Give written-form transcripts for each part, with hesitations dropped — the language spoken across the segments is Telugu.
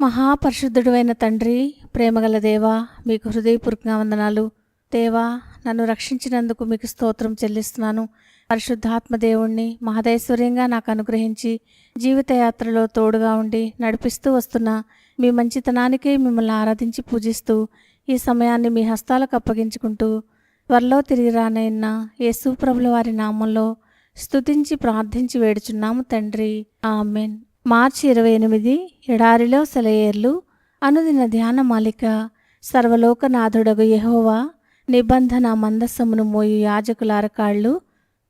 మహాపరిశుద్ధుడైన తండ్రి, ప్రేమగల దేవా, మీకు హృదయపూర్వక వందనాలు. దేవా, నన్ను రక్షించినందుకు మీకు స్తోత్రం చెల్లిస్తున్నాను. పరిశుద్ధాత్మ దేవుణ్ణి మహదైశ్వర్యంగా నాకు అనుగ్రహించి జీవితయాత్రలో తోడుగా ఉండి నడిపిస్తూ వస్తున్న మీ మంచితనానికే మిమ్మల్ని ఆరాధించి పూజిస్తూ ఈ సమయాన్ని మీ హస్తాలకు అప్పగించుకుంటూ త్వరలో తిరిగి రానైన యేసు ప్రభుల వారి నామంలో స్తుతించి ప్రార్థించి వేడుచున్నాము తండ్రి, ఆమెన్. మార్చి 28 ఎడారిలో సెలయేర్లు అనుదిన ధ్యాన మాలిక. సర్వలోకనాథుడగు యెహోవా నిబంధన మందస్సమును మోయు యాజకుల అరకాళ్ళు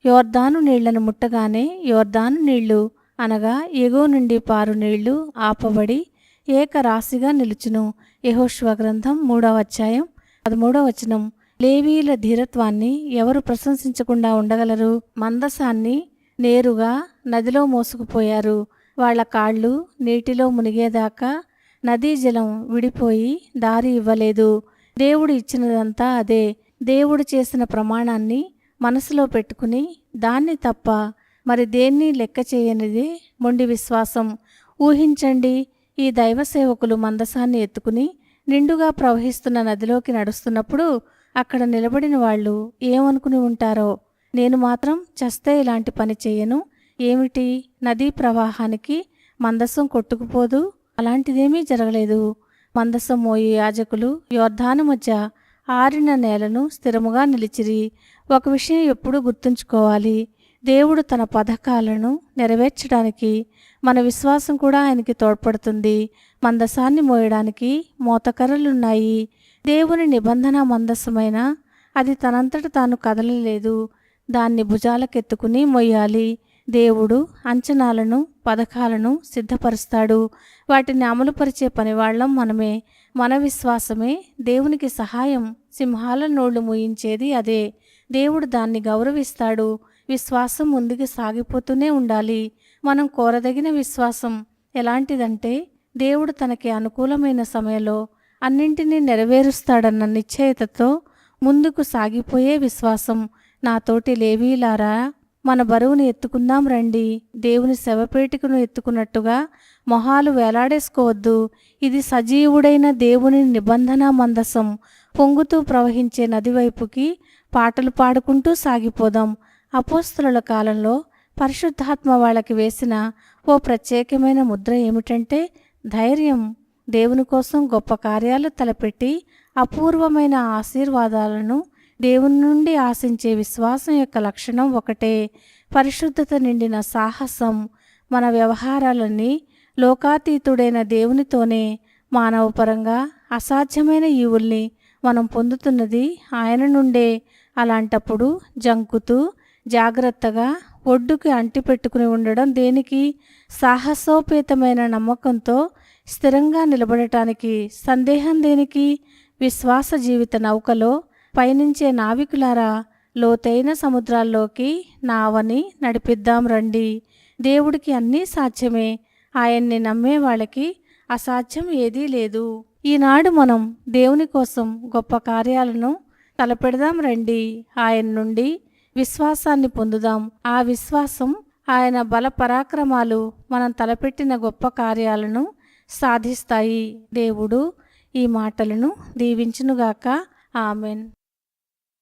యోర్దాను నీళ్లను ముట్టగానే యోర్దాను నీళ్లు అనగా ఎగువ నుండి పారు నీళ్లు ఆపబడి ఏకరాశిగా నిలుచును. యెహోషువ గ్రంథం 3వ అధ్యాయం 13వ వచనం. లేవీయుల ధీరత్వాన్ని ఎవరు ప్రశంసించకుండా ఉండగలరు? మందసాన్ని నేరుగా నదిలో మోసుకుపోయారు. వాళ్ల కాళ్ళు నీటిలో మునిగేదాకా నదీ జలం విడిపోయి దారి ఇవ్వలేదు. దేవుడు ఇచ్చినదంతా అదే. దేవుడు చేసిన ప్రమాణాన్ని మనసులో పెట్టుకుని దాన్ని తప్ప మరి దేన్ని లెక్క చేయనిదే మొండి విశ్వాసం. ఊహించండి, ఈ దైవ సేవకులు మందసాన్ని ఎత్తుకుని నిండుగా ప్రవహిస్తున్న నదిలోకి నడుస్తున్నప్పుడు అక్కడ నిలబడిన వాళ్ళు ఏమనుకుని ఉంటారో. నేను మాత్రం చస్తే ఇలాంటి పని చేయను. ఏమిటి, నదీ ప్రవాహానికి మందసం కొట్టుకుపోదు? అలాంటిదేమీ జరగలేదు. మందసం మోయే యాజకులు యోర్దాను మధ్య ఆరిన నేలను స్థిరముగా నిలిచిరి. ఒక విషయం ఎప్పుడూ గుర్తుంచుకోవాలి, దేవుడు తన పథకాలను నెరవేర్చడానికి మన విశ్వాసం కూడా ఆయనకి తోడ్పడుతుంది. మందసాన్ని మోయడానికి మోతకర్రలున్నాయి. దేవుని నిబంధన మందసమైన అది తనంతట తాను కదలలేదు. దాన్ని భుజాలకెత్తుకుని మొయ్యాలి. దేవుడు అంచనాలను పథకాలను సిద్ధపరుస్తాడు. వాటిని అమలుపరిచే పనివాళ్లం మనమే. మన విశ్వాసమే దేవునికి సహాయం. సింహాల నోళ్లు మూయించేది అదే. దేవుడు దాన్ని గౌరవిస్తాడు. విశ్వాసం ముందుకు సాగిపోతూనే ఉండాలి. మనం కోరదగిన విశ్వాసం ఎలాంటిదంటే దేవుడు తనకి అనుకూలమైన సమయంలో అన్నింటినీ నెరవేరుస్తాడన్న నిశ్చయతతో ముందుకు సాగిపోయే విశ్వాసం. నాతోటి లేవీలారా, మన బరువును ఎత్తుకుందాం రండి. దేవుని శవపేటికను ఎత్తుకున్నట్టుగా మొహాలు వేలాడేసుకోవద్దు. ఇది సజీవుడైన దేవుని నిబంధన మందసం. పొంగుతూ ప్రవహించే నది వైపుకి పాటలు పాడుకుంటూ సాగిపోదాం. అపోస్తలుల కాలంలో పరిశుద్ధాత్మ వాళ్ళకి వేసిన ఓ ప్రత్యేకమైన ముద్ర ఏమిటంటే ధైర్యం. దేవుని కోసం గొప్ప కార్యాలు తలపెట్టి అపూర్వమైన ఆశీర్వాదాలను దేవుని నుండి ఆశించే విశ్వాసం యొక్క లక్షణం ఒకటే, పరిశుద్ధత నిండిన సాహసం. మన వ్యవహారాలన్నీ లోకాతీతుడైన దేవునితోనే. మానవపరంగా అసాధ్యమైన ఈవుల్ని మనం పొందుతున్నది ఆయన నుండే. అలాంటప్పుడు జంకుతూ జాగ్రత్తగా ఒడ్డుకి అంటిపెట్టుకుని ఉండడం దేనికి? సాహసోపేతమైన నమ్మకంతో స్థిరంగా నిలబడటానికి. సందేహం దేనికి? విశ్వాస జీవిత నౌకలో పయనించే నావికులారా, లోతైన సముద్రాల్లోకి నావని నడిపిద్దాం రండి. దేవుడికి అన్నీ సాధ్యమే. ఆయన్ని నమ్మే వాళ్ళకి అసాధ్యం ఏదీ లేదు. ఈనాడు మనం దేవుని కోసం గొప్ప కార్యాలను తలపెడదాం రండి. ఆయన నుండి విశ్వాసాన్ని పొందుదాం. ఆ విశ్వాసం, ఆయన బల పరాక్రమాలు మనం తలపెట్టిన గొప్ప కార్యాలను సాధిస్తాయి. దేవుడు ఈ మాటలను దీవించునుగాక. ఆమెన్.